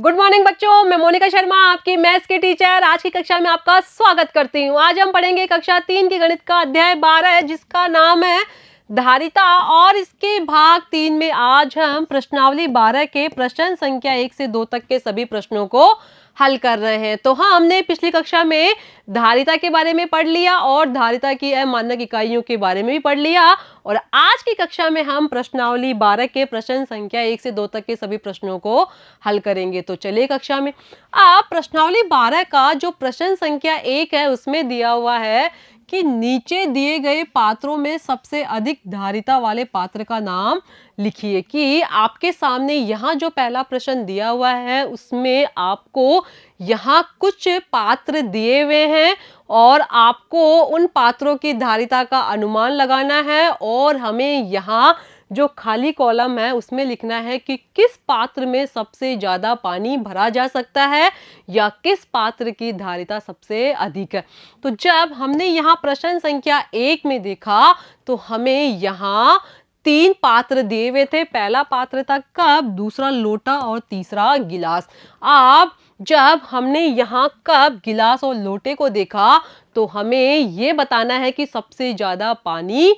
Good morning बच्चों, मैं मोनिका शर्मा आपकी मैथ्स की टीचर आज की कक्षा में आपका स्वागत करती हूँ। आज हम पढ़ेंगे कक्षा 3 की गणित का अध्याय 12 जिसका नाम है धारिता और इसके भाग 3 में आज हम प्रश्नावली 12 के प्रश्न संख्या 1 से 2 तक के सभी प्रश्नों को हल कर रहे हैं। तो हाँ, हमने पिछली कक्षा में धारिता के बारे में पढ़ लिया और धारिता की अमानक इकाइयों के बारे में भी पढ़ लिया और आज की कक्षा में हम प्रश्नावली 12 के प्रश्न संख्या 1 से 2 तक के सभी प्रश्नों को हल करेंगे। तो चलिए कक्षा में आप प्रश्नावली 12 का जो प्रश्न संख्या 1 है उसमें दिया हुआ है कि नीचे दिए गए पात्रों में सबसे अधिक धारिता वाले पात्र का नाम लिखिए। कि आपके सामने यहाँ जो पहला प्रश्न दिया हुआ है उसमें आपको यहाँ कुछ पात्र दिए हुए हैं और आपको उन पात्रों की धारिता का अनुमान लगाना है और हमें यहाँ जो खाली कॉलम है उसमें लिखना है कि किस पात्र में सबसे ज्यादा पानी भरा जा सकता है या किस पात्र की धारिता सबसे अधिक है। तो जब हमने यहाँ प्रश्न संख्या 1 में देखा तो हमें यहाँ 3 पात्र दिए हुए थे। पहला पात्र था कप, दूसरा लोटा और तीसरा गिलास। अब जब हमने यहाँ कप, गिलास और लोटे को देखा तो हमें ये बताना है कि सबसे ज्यादा पानी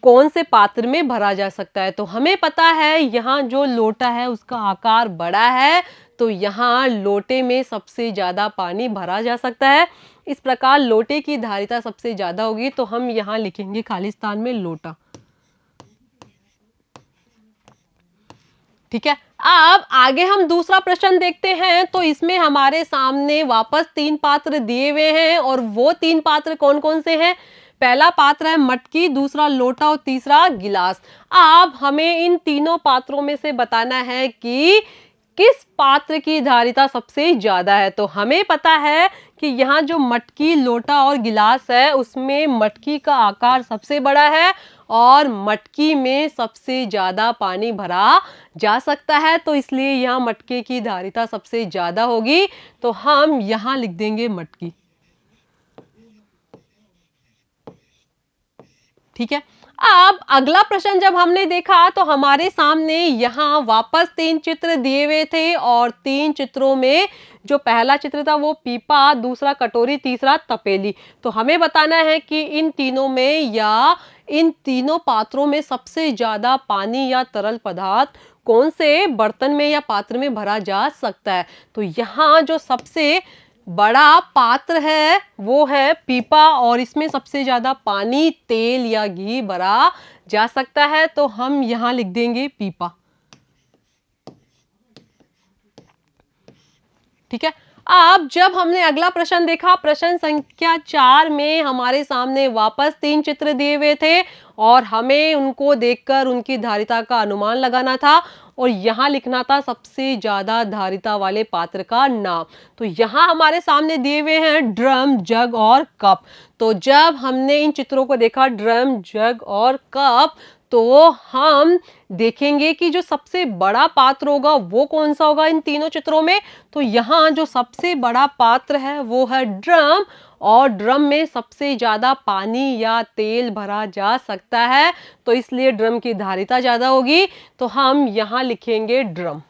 कौन से पात्र में भरा जा सकता है। तो हमें पता है यहाँ जो लोटा है उसका आकार बड़ा है तो यहाँ लोटे में सबसे ज्यादा पानी भरा जा सकता है। इस प्रकार लोटे की धारिता सबसे ज्यादा होगी तो हम यहाँ लिखेंगे खाली स्थान में लोटा। ठीक है, अब आगे हम दूसरा प्रश्न देखते हैं। तो इसमें हमारे सामने वापस 3 पात्र दिए हुए हैं और वो 3 पात्र कौन कौन से हैं। पहला पात्र है मटकी, दूसरा लोटा और तीसरा गिलास। अब हमें इन तीनों पात्रों में से बताना है कि किस पात्र की धारिता सबसे ज्यादा है। तो हमें पता है कि यहाँ जो मटकी, लोटा और गिलास है उसमें मटकी का आकार सबसे बड़ा है और मटकी में सबसे ज्यादा पानी भरा जा सकता है तो इसलिए यहाँ मटके की धारिता सबसे ज्यादा होगी। तो हम यहाँ लिख देंगे मटकी। ठीक है, अब अगला प्रश्न जब हमने देखा तो हमारे सामने यहाँ वापस 3 चित्र दिए हुए थे और 3 चित्रों में जो पहला चित्र था वो पीपा, दूसरा कटोरी, तीसरा तपेली। तो हमें बताना है कि इन तीनों में या इन तीनों पात्रों में सबसे ज्यादा पानी या तरल पदार्थ कौन से बर्तन में या पात्र में भरा जा सकता है। तो यहाँ जो सबसे बड़ा पात्र है वो है पीपा और इसमें सबसे ज्यादा पानी, तेल या घी भरा जा सकता है तो हम यहां लिख देंगे पीपा। ठीक है, अब जब हमने अगला प्रश्न देखा प्रश्न संख्या 4 में हमारे सामने वापस 3 चित्र दिए हुए थे और हमें उनको देखकर उनकी धारिता का अनुमान लगाना था और यहाँ लिखना था सबसे ज्यादा धारिता वाले पात्र का नाम। तो यहाँ हमारे सामने दिए हुए हैं ड्रम, जग और कप। तो जब हमने इन चित्रों को देखा ड्रम, जग और कप तो हम देखेंगे कि जो सबसे बड़ा पात्र होगा वो कौन सा होगा इन तीनों चित्रों में। तो यहाँ जो सबसे बड़ा पात्र है वो है ड्रम और ड्रम में सबसे ज्यादा पानी या तेल भरा जा सकता है तो इसलिए ड्रम की धारिता ज्यादा होगी। तो हम यहाँ लिखेंगे ड्रम।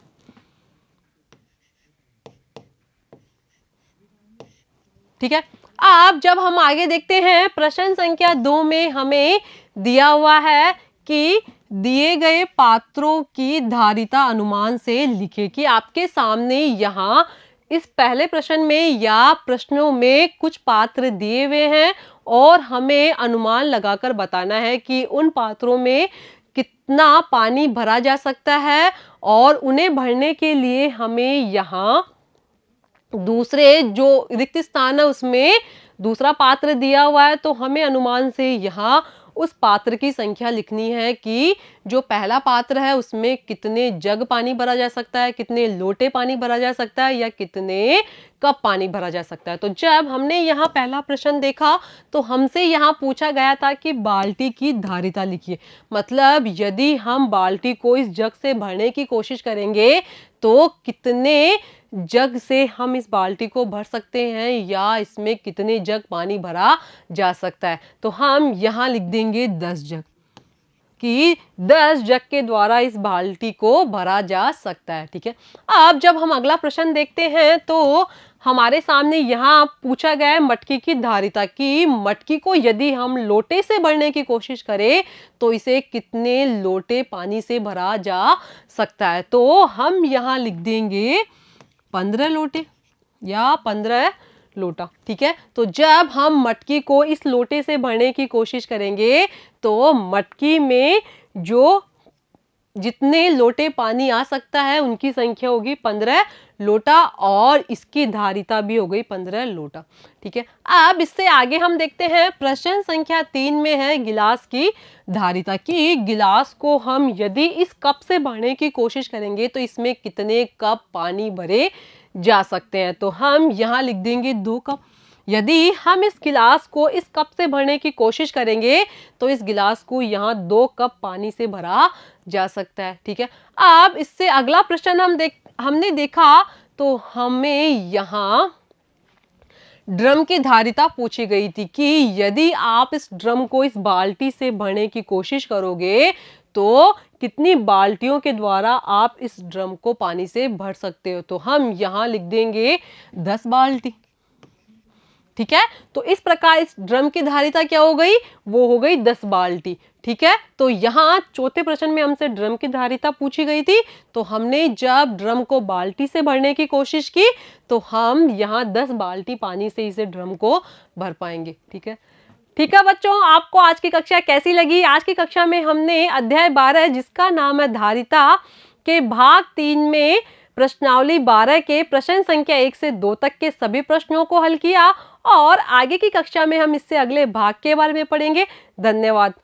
ठीक है, अब जब हम आगे देखते हैं प्रश्न संख्या 2 में हमें दिया हुआ है कि दिए गए पात्रों की धारिता अनुमान से लिखे। कि आपके सामने यहाँ इस पहले प्रश्न में या प्रश्नों में कुछ पात्र दिए हुए हैं और हमें अनुमान लगाकर बताना है कि उन पात्रों में कितना पानी भरा जा सकता है और उन्हें भरने के लिए हमें यहाँ दूसरे जो रिक्त स्थान है उसमें दूसरा पात्र दिया हुआ है तो हमें अनुमान से यहाँ उस पात्र की संख्या लिखनी है कि जो पहला पात्र है उसमें कितने जग पानी भरा जा सकता है, कितने लोटे पानी भरा जा सकता है या कितने कप पानी भरा जा सकता है। तो जब हमने यहाँ पहला प्रश्न देखा तो हमसे यहाँ पूछा गया था कि बाल्टी की धारिता लिखिए। मतलब यदि हम बाल्टी को इस जग से भरने की कोशिश करेंगे तो कितने जग से हम इस बाल्टी को भर सकते हैं या इसमें कितने जग पानी भरा जा सकता है। तो हम यहाँ लिख देंगे 10 जग। कि 10 जग के द्वारा इस बाल्टी को भरा जा सकता है। ठीक है, अब जब हम अगला प्रश्न देखते हैं तो हमारे सामने यहाँ पूछा गया है मटकी की धारिता कि मटकी को यदि हम लोटे से भरने की कोशिश करें तो इसे कितने लोटे पानी से भरा जा सकता है। तो हम यहाँ लिख देंगे 15 लोटे या 15 लोटा। ठीक है, तो जब हम मटकी को इस लोटे से भरने की कोशिश करेंगे तो मटकी में जो जितने लोटे पानी आ सकता है उनकी संख्या होगी 15 लोटा और इसकी धारिता भी हो गई 15 लोटा। ठीक है, अब इससे आगे हम देखते हैं प्रश्न संख्या 3 में है गिलास की धारिता कि गिलास को हम यदि इस कप से भरने की कोशिश करेंगे तो इसमें कितने कप पानी भरे जा सकते हैं। तो हम यहाँ लिख देंगे 2 कप। यदि हम इस गिलास को इस कप से भरने की कोशिश करेंगे तो इस गिलास को यहाँ 2 कप पानी से भरा जा सकता है। ठीक है, अब इससे अगला प्रश्न हमने देखा तो हमें यहाँ ड्रम की धारिता पूछी गई थी कि यदि आप इस ड्रम को इस बाल्टी से भरने की कोशिश करोगे तो कितनी बाल्टियों के द्वारा आप इस ड्रम को पानी से भर सकते हो। तो हम यहाँ लिख देंगे 10 बाल्टी। ठीक है, तो इस प्रकार इस ड्रम की धारिता क्या हो गई, वो हो गई 10 बाल्टी। ठीक है, तो यहाँ चौथे प्रश्न में हमसे ड्रम की धारिता पूछी गई थी तो हमने जब ड्रम को बाल्टी से भरने की कोशिश की तो हम यहाँ 10 बाल्टी पानी से इसे ड्रम को भर पाएंगे। ठीक है बच्चों, आपको आज की कक्षा कैसी लगी। आज की कक्षा में हमने अध्याय 12 जिसका नाम है धारिता के भाग 3 में प्रश्नावली 12 के प्रश्न संख्या 1 से 2 तक के सभी प्रश्नों को हल किया और आगे की कक्षा में हम इससे अगले भाग के बारे में पढ़ेंगे। धन्यवाद।